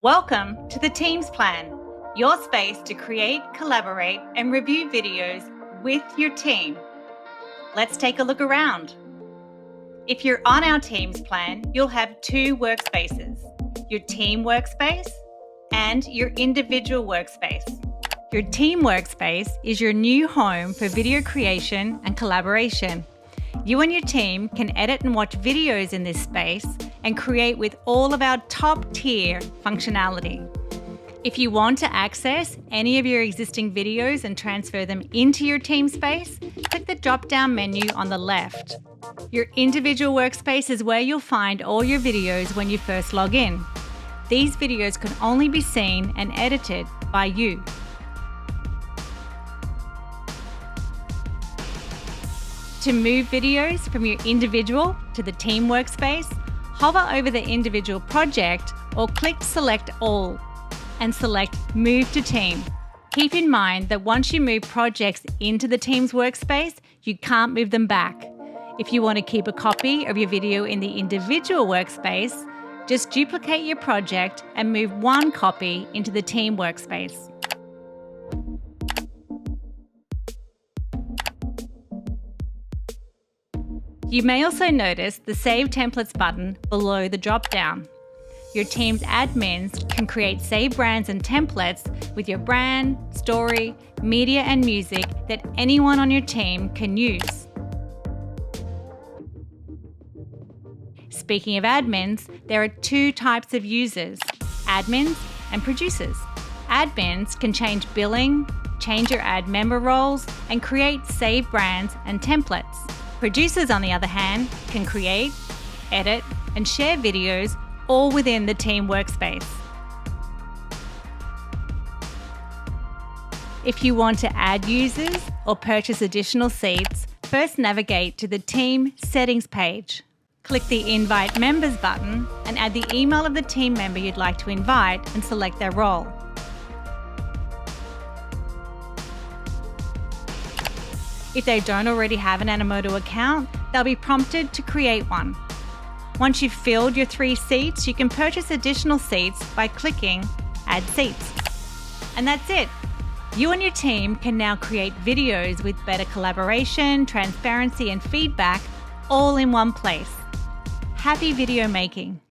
Welcome to the Teams Plan, your space to create, collaborate, and review videos with your team. Let's take a look around. If you're on our Teams Plan, you'll have two workspaces, your Team Workspace and your Individual Workspace. Your Team Workspace is your new home for video creation and collaboration. You and your team can edit and watch videos in this space and create with all of our top-tier functionality. If you want to access any of your existing videos and transfer them into your team space, click the drop-down menu on the left. Your Individual Workspace is where you'll find all your videos when you first log in. These videos can only be seen and edited by you. To move videos from your individual to the Team Workspace, hover over the individual project or click Select All and select Move to Team. Keep in mind that once you move projects into the Team's Workspace, you can't move them back. If you want to keep a copy of your video in the Individual Workspace, just duplicate your project and move one copy into the Team Workspace. You may also notice the Save Templates button below the drop-down. Your team's admins can create save brands and templates with your brand, story, media, and music that anyone on your team can use. Speaking of admins, there are two types of users, admins and producers. Admins can change billing, change your ad member roles, and create save brands and templates. Producers, on the other hand, can create, edit, and share videos all within the Team Workspace. If you want to add users or purchase additional seats, first navigate to the Team Settings page. Click the Invite Members button and add the email of the team member you'd like to invite and select their role. If they don't already have an Animoto account, they'll be prompted to create one. Once you've filled your 3 seats, you can purchase additional seats by clicking Add Seats. And that's it. You and your team can now create videos with better collaboration, transparency, and feedback all in one place. Happy video making!